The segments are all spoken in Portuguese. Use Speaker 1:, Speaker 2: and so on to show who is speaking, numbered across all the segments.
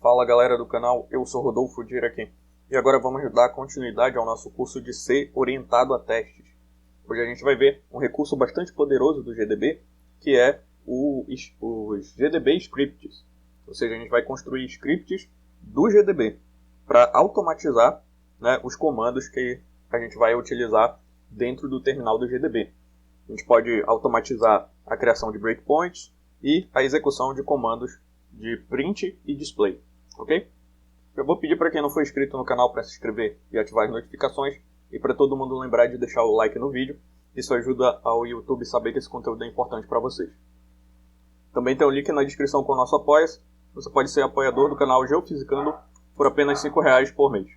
Speaker 1: Fala galera do canal, eu sou Rodolfo Dira aqui. E agora vamos dar continuidade ao nosso curso de C orientado a testes. Hoje a gente vai ver um recurso bastante poderoso do GDB, que é os GDB Scripts. Ou seja, a gente vai construir scripts do GDB para automatizar, né, os comandos que a gente vai utilizar dentro do terminal do GDB. A gente pode automatizar a criação de breakpoints e a execução de comandos de print e display, ok? Eu vou pedir para quem não for inscrito no canal para se inscrever e ativar as notificações, e para todo mundo lembrar de deixar o like no vídeo. Isso ajuda ao YouTube saber que esse conteúdo é importante para vocês. Também tem um link na descrição com o nosso apoia-se. Você pode ser apoiador do canal Geofisicando por apenas R$5 por mês.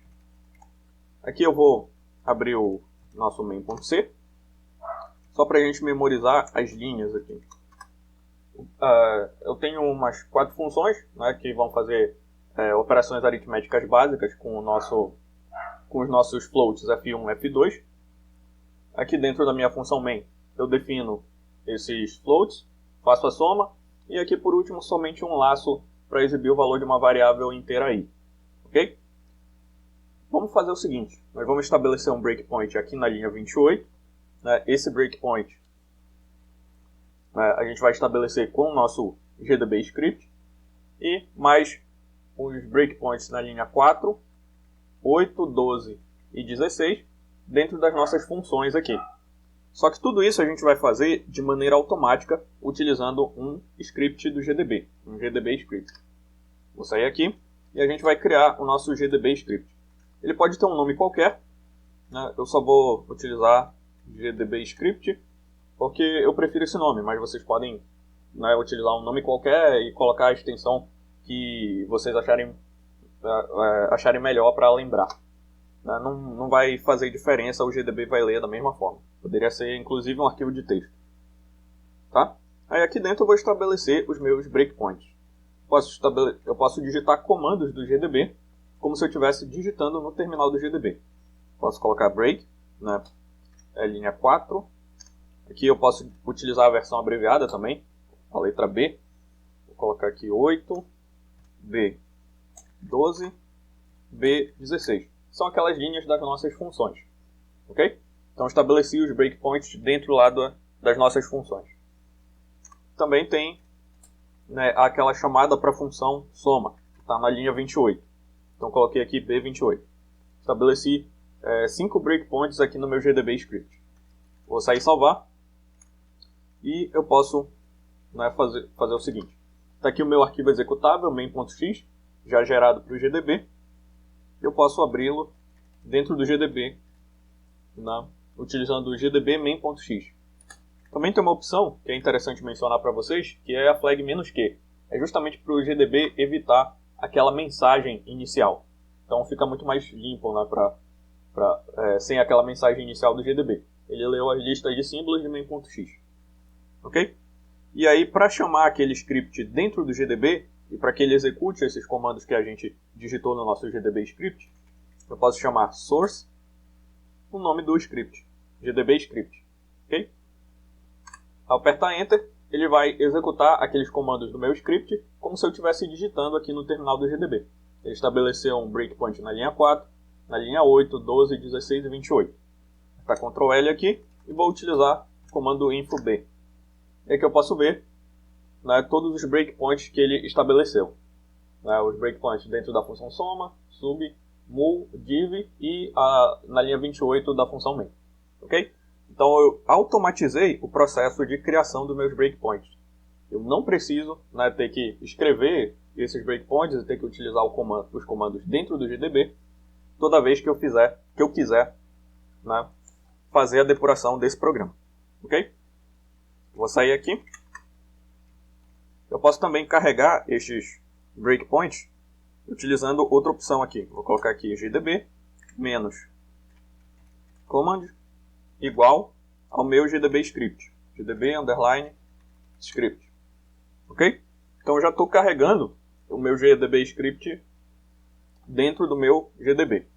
Speaker 1: Aqui eu vou abrir o nosso main.c, só para a gente memorizar as linhas aqui. Eu tenho umas 4 funções, né, que vão fazer operações aritméticas básicas com os nossos floats f1 e f2. Aqui dentro da minha função main eu defino esses floats, faço a soma, e aqui por último somente um laço para exibir o valor de uma variável inteira i. Ok? Vamos fazer o seguinte, nós vamos estabelecer um breakpoint aqui na linha 28. Né, esse breakpoint a gente vai estabelecer com o nosso GDB script, e mais os breakpoints na linha 4, 8, 12 e 16 dentro das nossas funções aqui. Só que tudo isso a gente vai fazer de maneira automática utilizando um script do GDB, um GDB script. Vou sair aqui e a gente vai criar o nosso GDB script. Ele pode ter um nome qualquer, né? Eu só vou utilizar GDB script porque eu prefiro esse nome, mas vocês podem, né, utilizar um nome qualquer e colocar a extensão que vocês acharem melhor para lembrar. Não vai fazer diferença, o GDB vai ler da mesma forma. Poderia ser inclusive um arquivo de texto. Tá? Aí aqui dentro eu vou estabelecer os meus breakpoints. Eu posso digitar comandos do GDB como se eu estivesse digitando no terminal do GDB. Posso colocar break, né, linha 4. Aqui eu posso utilizar a versão abreviada também, a letra B. Vou colocar aqui 8, B, 12, B, 16. São aquelas linhas das nossas funções. Ok? Então estabeleci os breakpoints dentro lá das nossas funções. Também tem, né, aquela chamada para a função soma, que está na linha 28. Então coloquei aqui B28. Estabeleci 5 breakpoints aqui no meu GDB script. Vou sair e salvar. E eu posso, né, fazer o seguinte. Está aqui o meu arquivo executável, main.x, já gerado para o GDB. Eu posso abri-lo dentro do GDB, né, utilizando o GDB main.x. Também tem uma opção que é interessante mencionar para vocês, que é a flag "-q". É justamente para o GDB evitar aquela mensagem inicial. Então fica muito mais limpo, né, sem aquela mensagem inicial do GDB. Ele leu a lista de símbolos de main.x. Ok? E aí, para chamar aquele script dentro do GDB, e para que ele execute esses comandos que a gente digitou no nosso GDB script, eu posso chamar source, o nome do script, GDB script. Ok? Ao apertar Enter, ele vai executar aqueles comandos do meu script como se eu estivesse digitando aqui no terminal do GDB. Ele estabeleceu um breakpoint na linha 4, na linha 8, 12, 16 e 28. Vou apertar Ctrl L aqui e vou utilizar o comando info-b. É que eu posso ver, né, todos os breakpoints que ele estabeleceu. Né, os breakpoints dentro da função soma, sub, mul, div e na linha 28 da função main. Ok? Então eu automatizei o processo de criação dos meus breakpoints. Eu não preciso, né, ter que escrever esses breakpoints e ter que utilizar os comandos dentro do GDB toda vez que eu quiser, né, fazer a depuração desse programa. Ok? Vou sair aqui. Eu posso também carregar estes breakpoints utilizando outra opção aqui. Vou colocar aqui GDB menos command igual ao meu GDB script. GDB underline script. Ok? Então eu já estou carregando o meu GDB script dentro do meu GDB.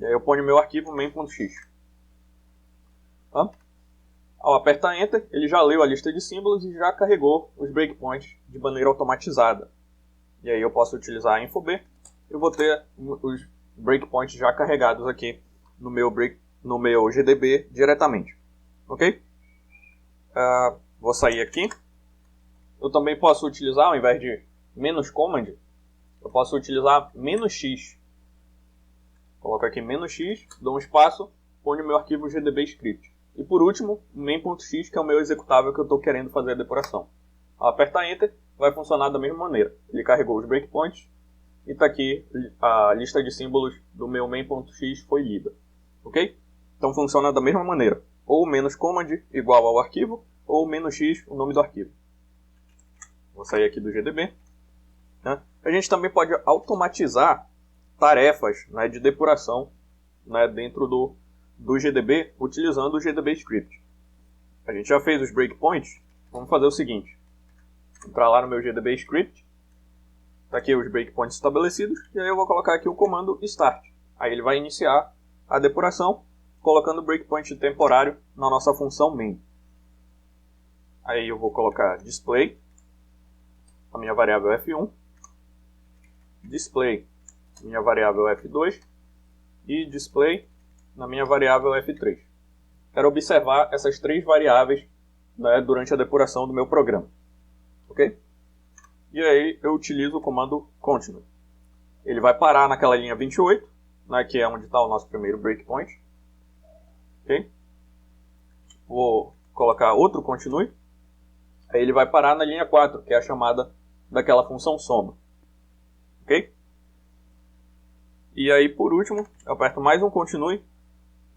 Speaker 1: E aí eu ponho meu arquivo main.x. Tá? Ao apertar Enter, ele já leu a lista de símbolos e já carregou os breakpoints de maneira automatizada. E aí eu posso utilizar a info-b. Eu vou ter os breakpoints já carregados aqui no meu GDB diretamente. Ok? Vou sair aqui. Eu também posso utilizar, ao invés de "-command", eu posso utilizar "-x". Coloco aqui "-x", dou um espaço, ponho o meu arquivo GDB script. E por último, main.x, que é o meu executável que eu estou querendo fazer a depuração. Ao apertar Enter, vai funcionar da mesma maneira. Ele carregou os breakpoints e está aqui a lista de símbolos do meu main.x foi lida. Ok? Então funciona da mesma maneira. Ou "-command" igual ao arquivo, ou "-x", o nome do arquivo. Vou sair aqui do GDB. Né? A gente também pode automatizar tarefas, né, de depuração, né, dentro do GDB, utilizando o GDB Script. A gente já fez os breakpoints. Vamos fazer o seguinte. Entrar lá no meu GDB Script. Está aqui os breakpoints estabelecidos. E aí eu vou colocar aqui o comando start. Aí ele vai iniciar a depuração, colocando o breakpoint temporário na nossa função main. Aí eu vou colocar display, a minha variável f1, display, minha variável f2 e display na minha variável f3. Quero observar essas três variáveis, né, durante a depuração do meu programa. Ok? E aí eu utilizo o comando continue. Ele vai parar naquela linha 28, né, que é onde está o nosso primeiro breakpoint. Ok? Vou colocar outro continue. Aí ele vai parar na linha 4, que é a chamada daquela função soma. Ok? E aí, por último, eu aperto mais um continue,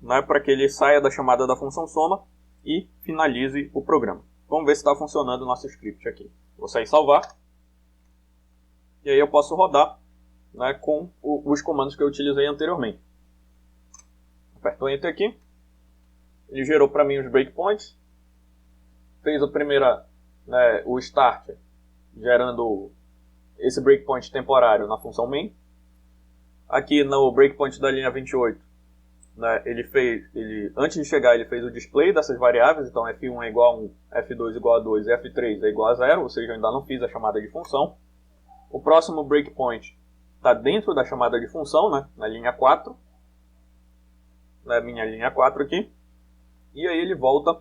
Speaker 1: né, para que ele saia da chamada da função soma e finalize o programa. Vamos ver se está funcionando o nosso script aqui. Vou sair e salvar. E aí eu posso rodar, né, com os comandos que eu utilizei anteriormente. Aperto Enter aqui. Ele gerou para mim os breakpoints. Fez a primeira, né, o start, gerando esse breakpoint temporário na função main. Aqui no breakpoint da linha 28, né, antes de chegar ele fez o display dessas variáveis, então f1 é igual a 1, f2 igual a 2 e f3 é igual a 0, ou seja, eu ainda não fiz a chamada de função. O próximo breakpoint está dentro da chamada de função, né, na linha 4, na minha linha 4 aqui, e aí ele volta,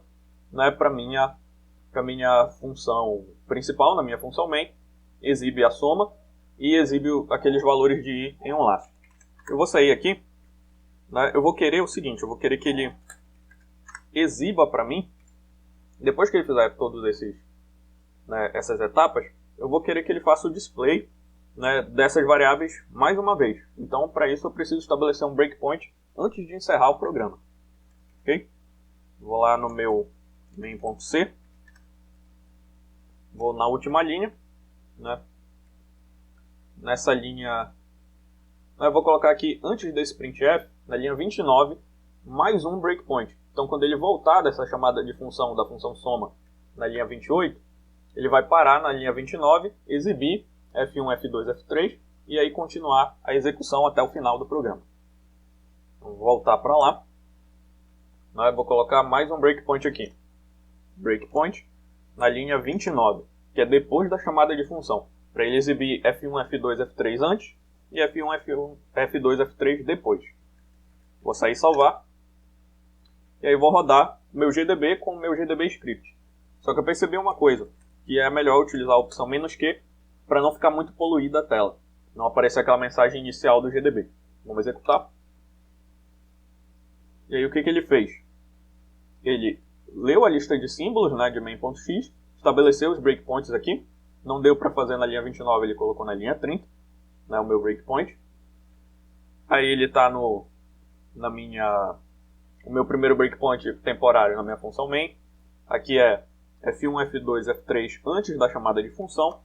Speaker 1: né, para a minha função principal, na minha função main, exibe a soma e exibe aqueles valores de i em um laço. Eu vou sair aqui, né, eu vou querer o seguinte, eu vou querer que ele exiba para mim, depois que ele fizer todos essas etapas, eu vou querer que ele faça o display, né, dessas variáveis mais uma vez. Então, para isso eu preciso estabelecer um breakpoint antes de encerrar o programa. Ok? Vou lá no meu main.c, vou na última linha, né, nessa linha, eu vou colocar aqui, antes desse printf, na linha 29, mais um breakpoint. Então, quando ele voltar dessa chamada de função, da função soma, na linha 28, ele vai parar na linha 29, exibir F1, F2, F3, e aí continuar a execução até o final do programa. Então, vou voltar para lá. Eu vou colocar mais um breakpoint aqui. Breakpoint na linha 29, que é depois da chamada de função, para ele exibir F1, F2, F3 antes e F1, F2, F3 depois. Vou sair e salvar. E aí vou rodar o meu GDB com o meu GDB script. Só que eu percebi uma coisa, que é melhor utilizar a opção "-q" para não ficar muito poluída a tela. Não aparecer aquela mensagem inicial do GDB. Vamos executar. E aí o que ele fez? Ele leu a lista de símbolos, né, de main.x, estabeleceu os breakpoints aqui. Não deu para fazer na linha 29, ele colocou na linha 30, né, o meu breakpoint. Aí ele está o meu primeiro breakpoint temporário na minha função main. Aqui é F1, F2, F3 antes da chamada de função.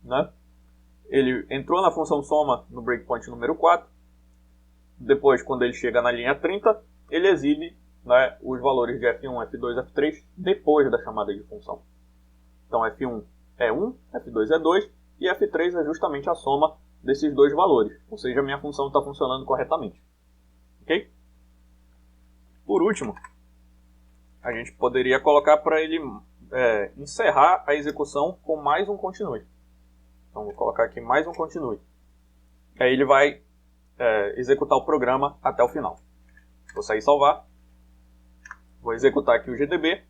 Speaker 1: Né? Ele entrou na função soma no breakpoint número 4. Depois, quando ele chega na linha 30, ele exibe, né, os valores de F1, F2, F3 depois da chamada de função. Então F1 é 1, F2 é 2 e F3 é justamente a soma desses dois valores. Ou seja, a minha função está funcionando corretamente. Ok? Por último, a gente poderia colocar para ele encerrar a execução com mais um continue. Então vou colocar aqui mais um continue. Aí ele vai executar o programa até o final. Vou sair e salvar. Vou executar aqui o GDB.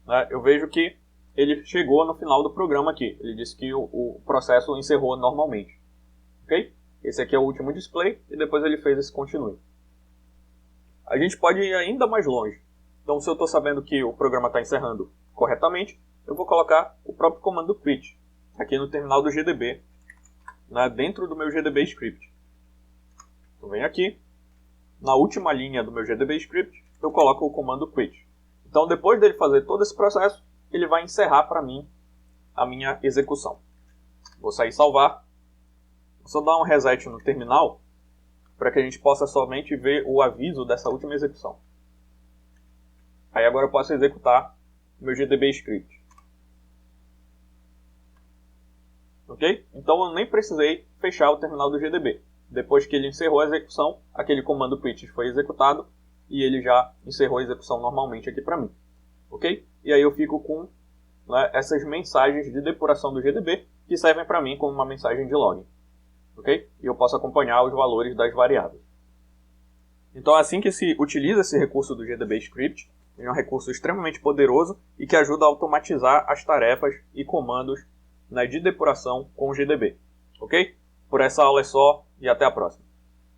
Speaker 1: Né? Eu vejo que ele chegou no final do programa aqui. Ele disse que o processo encerrou normalmente. Ok? Esse aqui é o último display e depois ele fez esse continue. A gente pode ir ainda mais longe. Então, se eu estou sabendo que o programa está encerrando corretamente, eu vou colocar o próprio comando quit aqui no terminal do GDB, né, dentro do meu GDB script. Então, venho aqui, na última linha do meu GDB script, eu coloco o comando quit. Então, depois dele fazer todo esse processo, ele vai encerrar para mim a minha execução. Vou sair e salvar. Vou só dar um reset no terminal para que a gente possa somente ver o aviso dessa última execução. Aí agora eu posso executar o meu GDB script. Ok? Então eu nem precisei fechar o terminal do GDB. Depois que ele encerrou a execução, aquele comando quit foi executado e ele já encerrou a execução normalmente aqui para mim. Ok? E aí eu fico com, né, essas mensagens de depuração do GDB que servem para mim como uma mensagem de login. Ok? E eu posso acompanhar os valores das variáveis. Então é assim que se utiliza esse recurso do GDB Script. Ele é um recurso extremamente poderoso e que ajuda a automatizar as tarefas e comandos, né, de depuração com o GDB. Ok? Por essa aula é só e até a próxima.